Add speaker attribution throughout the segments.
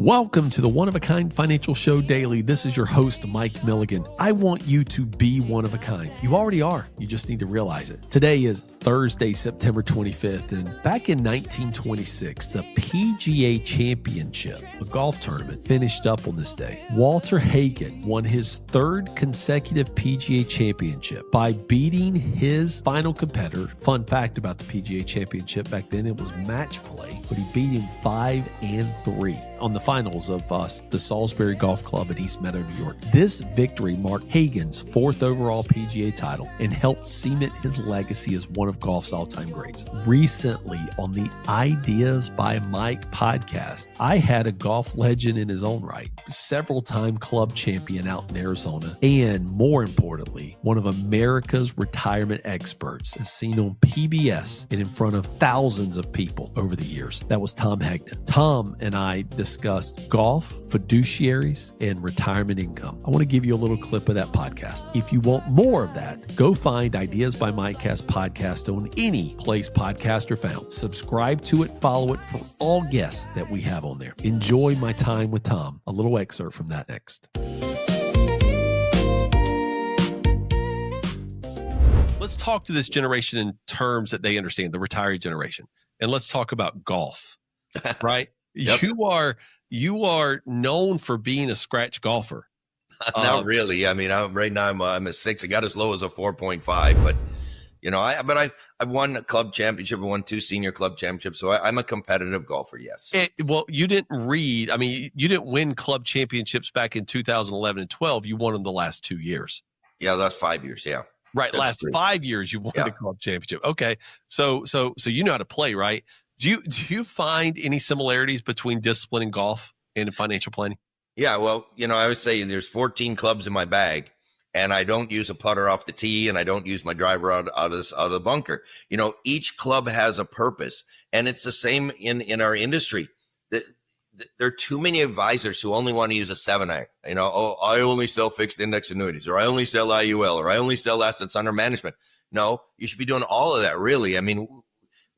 Speaker 1: Welcome to the One of a Kind Financial Show Daily. This is your host, Mike Milligan. I want you to be one of a kind. You already are. You just need to realize it. Today is Thursday, September 25th, and back in 1926, the PGA Championship, a golf tournament, finished up on this day. Walter Hagen won his third consecutive PGA Championship by beating his final competitor. Fun fact about the PGA Championship back then, it was match play, but he beat him 5-3 on the finals of the Salisbury Golf Club at East Meadow, New York. This victory marked Hagen's fourth overall PGA title and helped cement his legacy as one of golf's all-time greats. Recently, on the Ideas by Mike podcast, I had a golf legend in his own right, several-time club champion out in Arizona, and more importantly, one of America's retirement experts, as seen on PBS and in front of thousands of people over the years. That was Tom Hegna. Tom and I discussed golf, fiduciaries, and retirement income. I want to give you a little clip of that podcast. If you want more of that, go find Ideas by Micecast podcast on any place podcasts are found. Subscribe to it, follow it for all guests that we have on there. Enjoy my time with Tom. A little excerpt from that next. Let's talk to this generation in terms that they understand, the retiree generation. And let's talk about golf, right? Yep. You are known for being a scratch golfer.
Speaker 2: Not really. I mean, right now I'm a 6. I got as low as a 4.5, but you know, I've won a club championship. I won 2 senior club championships, so I'm a competitive golfer. Yes.
Speaker 1: Well, you didn't you didn't win club championships back in 2011 and 12. You won them the last 2 years.
Speaker 2: Yeah, last 5 years. Yeah.
Speaker 1: Right. That's last true. 5 years you've won the club championship. Okay. So you know how to play, right? Do you find any similarities between discipline in golf and financial planning?
Speaker 2: Yeah, well, you know, I would say there's 14 clubs in my bag, and I don't use a putter off the tee, and I don't use my driver out of the bunker. You know, each club has a purpose, and it's the same in our industry. There are too many advisors who only want to use a 7-iron. You know, I only sell fixed index annuities, or I only sell IUL, or I only sell assets under management. No, you should be doing all of that, really. I mean,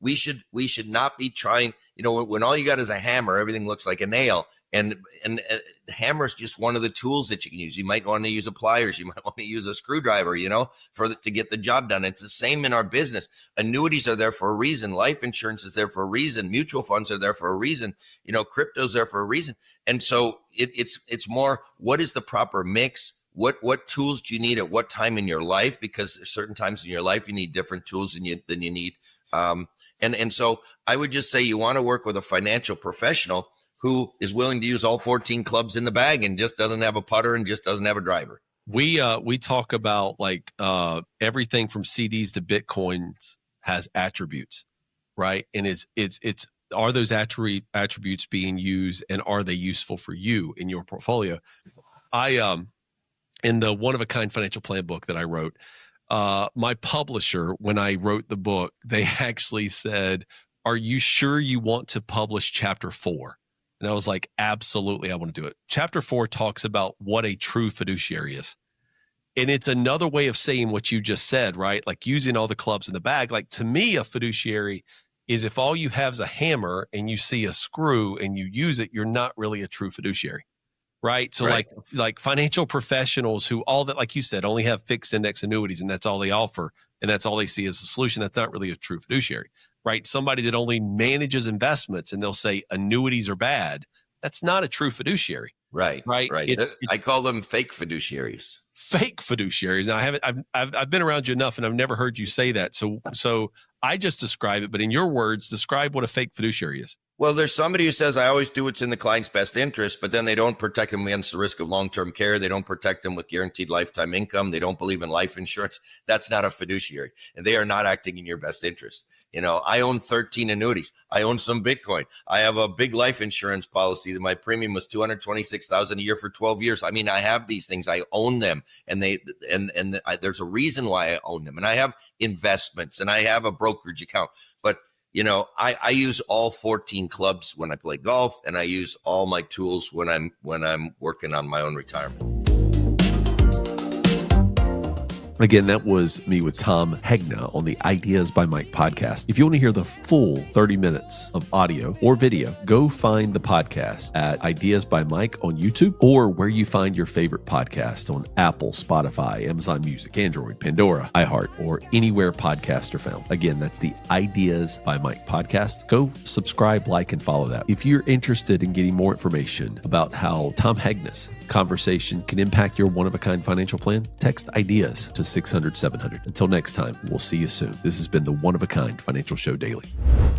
Speaker 2: we should not be trying, you know, when all you got is a hammer, everything looks like a nail. And the hammer is just one of the tools that you can use. You might want to use a pliers. You might want to use a screwdriver, you know, to get the job done. It's the same in our business. Annuities are there for a reason. Life insurance is there for a reason. Mutual funds are there for a reason. You know, crypto's there for a reason. And so it's more, what is the proper mix? What tools do you need at what time in your life? Because there's certain times in your life you need different tools than you need. And so I would just say you want to work with a financial professional who is willing to use all 14 clubs in the bag and just doesn't have a putter and just doesn't have a driver.
Speaker 1: We talk about like everything from CDs to Bitcoins has attributes, right? And it's are those attributes being used, and are they useful for you in your portfolio? In the One of a Kind Financial Plan book that I wrote, my publisher, when I wrote the book, they actually said, "Are you sure you want to publish chapter 4?" And I was like, absolutely, I want to do it. Chapter 4 talks about what a true fiduciary is. And it's another way of saying what you just said, right? Like using all the clubs in the bag. Like to me, a fiduciary is if all you have is a hammer and you see a screw and you use it, you're not really a true fiduciary. Right. So right. like financial professionals who all that, like you said, only have fixed index annuities and that's all they offer. And that's all they see as a solution. That's not really a true fiduciary, right? Somebody that only manages investments and they'll say annuities are bad. That's not a true fiduciary.
Speaker 2: Right. I call them fake fiduciaries.
Speaker 1: Fake fiduciaries. And I've been around you enough and I've never heard you say that. So I just describe it, but in your words, describe what a fake fiduciary is.
Speaker 2: Well, there's somebody who says, I always do what's in the client's best interest, but then they don't protect them against the risk of long-term care. They don't protect them with guaranteed lifetime income. They don't believe in life insurance. That's not a fiduciary, and they are not acting in your best interest. You know, I own 13 annuities. I own some Bitcoin. I have a big life insurance policy that my premium was $226,000 a year for 12 years. I mean, I have these things. I own them, and there's a reason why I own them. And I have investments, and I have a brokerage account, but you know, I use all 14 clubs when I play golf, and I use all my tools when I'm working on my own retirement.
Speaker 1: Again, that was me with Tom Hegna on the Ideas by Mike podcast. If you want to hear the full 30 minutes of audio or video, go find the podcast at Ideas by Mike on YouTube or where you find your favorite podcast on Apple, Spotify, Amazon Music, Android, Pandora, iHeart, or anywhere podcasts are found. Again, that's the Ideas by Mike podcast. Go subscribe, like, and follow that. If you're interested in getting more information about how Tom Hegna's conversation can impact your one-of-a-kind financial plan, text IDEAS to 600-700. Until next time, we'll see you soon. This has been the One-of-a-Kind Financial Show Daily.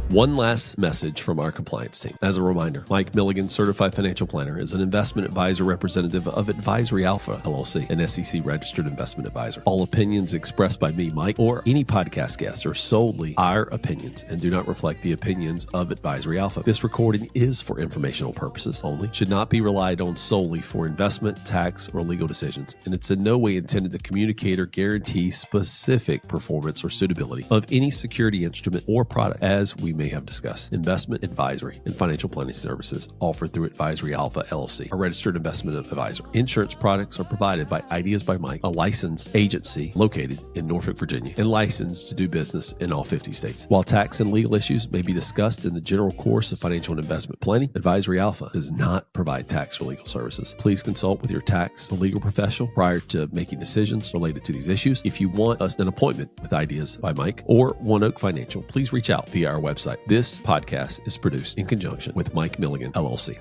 Speaker 1: One last message from our compliance team. As a reminder, Mike Milligan, Certified Financial Planner, is an investment advisor representative of Advisory Alpha, LLC, an SEC-registered investment advisor. All opinions expressed by me, Mike, or any podcast guest are solely our opinions and do not reflect the opinions of Advisory Alpha. This recording is for informational purposes only, should not be relied on solely for investment, tax, or legal decisions, and it's in no way intended to communicate or guarantee specific performance or suitability of any security instrument or product, as we may have discussed. Investment advisory and financial planning services offered through Advisory Alpha, LLC, a registered investment advisor. Insurance products are provided by Ideas by Mike, a licensed agency located in Norfolk, Virginia, and licensed to do business in all 50 states. While tax and legal issues may be discussed in the general course of financial and investment planning, Advisory Alpha does not provide tax or legal services. Please consult with your tax or legal professional prior to making decisions related to these issues. If you want an appointment with Ideas by Mike or One Oak Financial, please reach out via our website. This podcast is produced in conjunction with Mike Milligan, LLC.